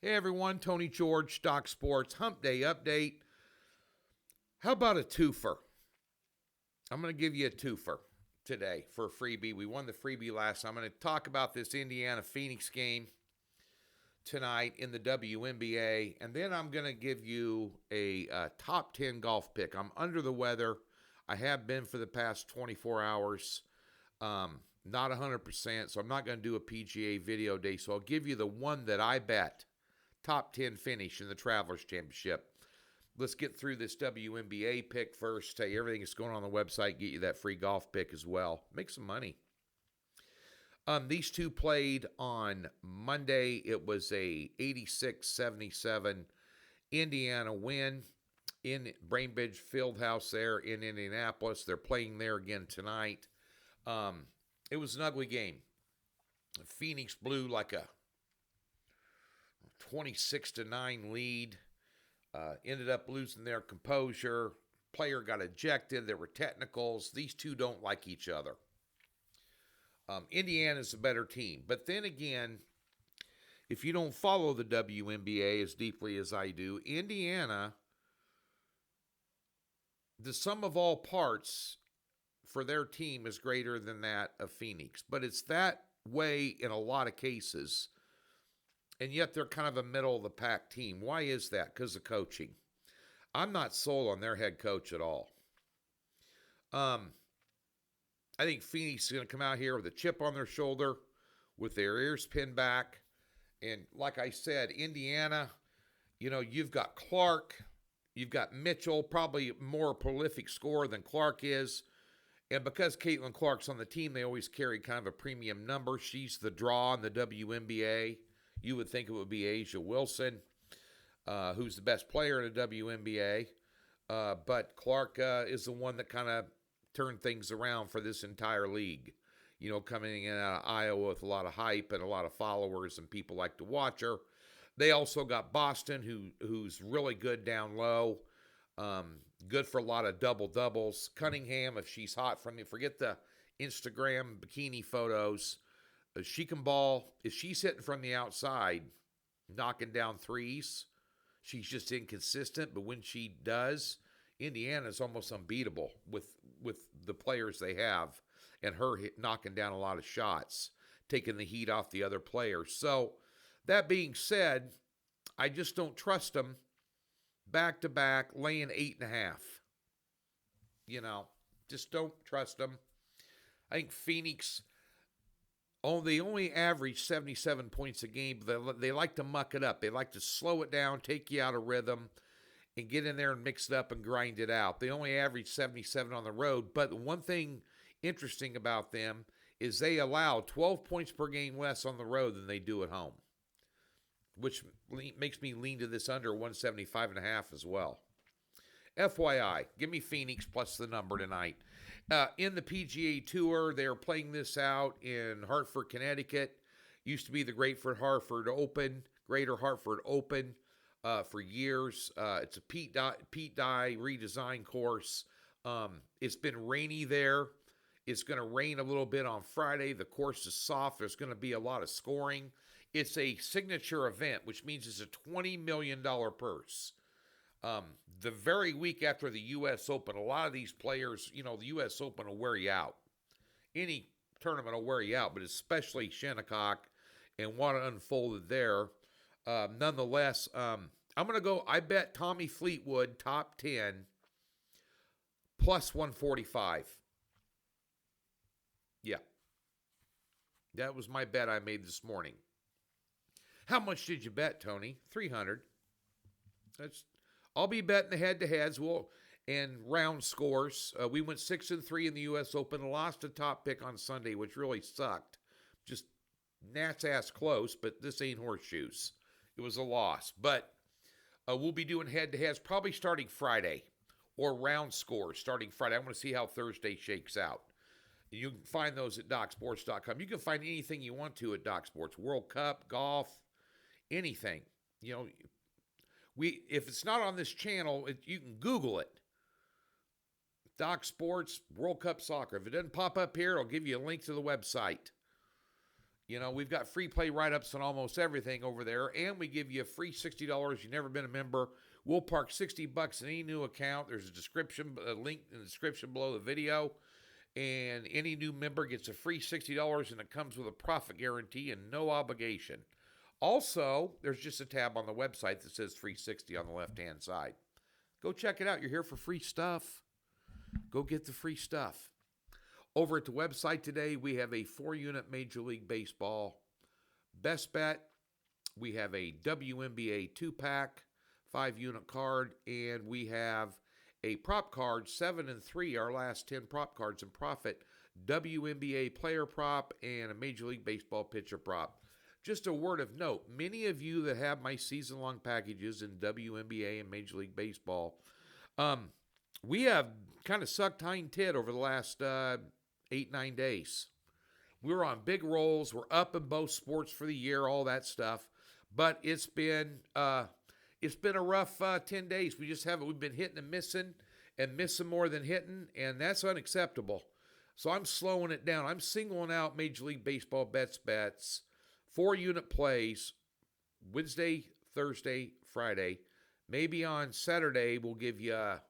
Hey everyone, Tony George, Doc Sports, Hump Day update. How about a twofer? I'm going to give you a twofer today for a freebie. We won the freebie last time. I'm going to talk about this Indiana Phoenix game tonight in the WNBA, and then I'm going to give you a top 10 golf pick. I'm under the weather. I have been for the past 24 hours. Not 100%, so I'm not going to do a PGA video day. So I'll give you the one that I bet. Top 10 finish in the Travelers Championship. Let's get through this WNBA pick first. Tell you everything that's going on the website. Get you that free golf pick as well. Make some money. These two played on Monday. It was a 86-77 Indiana win in Bainbridge Fieldhouse there in Indianapolis. They're playing there again tonight. It was an ugly game. Phoenix blew like a 26-9 lead. Ended up losing their composure. Player got ejected. There were technicals. These two don't like each other. Indiana's a better team. But then again, if you don't follow the WNBA as deeply as I do, Indiana, the sum of all parts for their team is greater than that of Phoenix. But it's that way in a lot of cases. And yet they're kind of a middle-of-the-pack team. Why is that? Because of coaching. I'm not sold on their head coach at all. I think Phoenix is going to come out here with a chip on their shoulder, with their ears pinned back. And like I said, Indiana, you've got Clark, you've got Mitchell, probably more prolific scorer than Clark is. And because Caitlin Clark's on the team, they always carry kind of a premium number. She's the draw in the WNBA. You would think it would be Asia Wilson, who's the best player in the WNBA. But Clark is the one that kind of turned things around for this entire league. Coming in out of Iowa with a lot of hype and a lot of followers and people like to watch her. They also got Boston, who's really good down low. Good for a lot of double-doubles. Cunningham, if she's hot from forget the Instagram bikini photos. She can ball. If she's hitting from the outside, knocking down threes, she's just inconsistent. But when she does, Indiana's almost unbeatable with the players they have, and her knocking down a lot of shots, taking the heat off the other players. So that being said, I just don't trust them back-to-back, laying 8.5. Just don't trust them. I think Phoenix... they only average 77 points a game, but they like to muck it up. They like to slow it down, take you out of rhythm, and get in there and mix it up and grind it out. They only average 77 on the road, but one thing interesting about them is they allow 12 points per game less on the road than they do at home, which makes me lean to this under 175.5 as well. FYI, give me Phoenix plus the number tonight. In the PGA Tour, they're playing this out in Hartford, Connecticut. Used to be the Greater Hartford Open for years. It's a Pete Dye redesigned course. It's been rainy there. It's going to rain a little bit on Friday. The course is soft. There's going to be a lot of scoring. It's a signature event, which means it's a $20 million purse. The very week after the U.S. Open, a lot of these players, the U.S. Open will wear you out. Any tournament will wear you out, but especially Shinnecock and what unfolded there. Nonetheless, I'm going to go, I bet Tommy Fleetwood, top 10, plus 145. Yeah. That was my bet I made this morning. How much did you bet, Tony? 300. I'll be betting the head-to-heads and round scores. We went 6-3 in the U.S. Open. Lost a top pick on Sunday, which really sucked. Just gnat's ass close, but this ain't horseshoes. It was a loss. But we'll be doing head-to-heads probably starting Friday, or round scores starting Friday. I want to see how Thursday shakes out. You can find those at DocSports.com. You can find anything you want to at DocSports. World Cup, golf, anything. If it's not on this channel, you can Google it. Doc Sports, World Cup Soccer. If it doesn't pop up here, I'll give you a link to the website. We've got free play write-ups on almost everything over there, and we give you a free $60. You've never been a member. We'll park $60 in any new account. There's a link in the description below the video, and any new member gets a free $60, and it comes with a profit guarantee and no obligation. Also, there's just a tab on the website that says free 60 on the left-hand side. Go check it out. You're here for free stuff. Go get the free stuff. Over at the website today, we have a 4-unit Major League Baseball best bet. We have a WNBA 2-pack, 5-unit card, and we have a prop card, 7 and 3, our last 10 prop cards in profit, WNBA player prop, and a Major League Baseball pitcher prop. Just a word of note, many of you that have my season-long packages in WNBA and Major League Baseball, we have kind of sucked hind tit over the last 8-9 days. We're on big rolls. We're up in both sports for the year, all that stuff. But it's been a rough 10 days. We've been hitting and missing more than hitting, and that's unacceptable. So I'm slowing it down. I'm singling out Major League Baseball bets, 4-unit plays, Wednesday, Thursday, Friday. Maybe on Saturday we'll give you a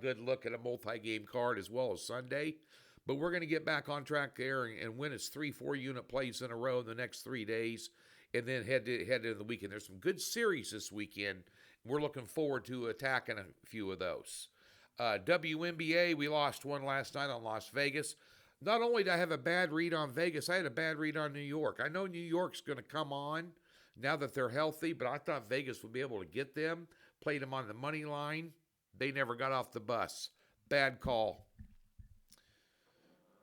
good look at a multi-game card as well as Sunday. But we're going to get back on track there and win its 3-4-unit plays in a row in the next 3 days, and then head into the weekend. There's some good series this weekend. We're looking forward to attacking a few of those. WNBA, we lost one last night on Las Vegas. Not only did I have a bad read on Vegas, I had a bad read on New York. I know New York's going to come on now that they're healthy, but I thought Vegas would be able to get them. Played them on the money line. They never got off the bus. Bad call.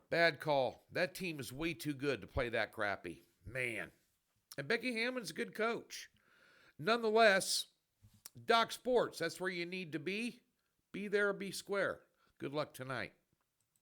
Bad call. That team is way too good to play that crappy. Man. And Becky Hammon's a good coach. Nonetheless, Doc Sports, that's where you need to be. Be there or be square. Good luck tonight.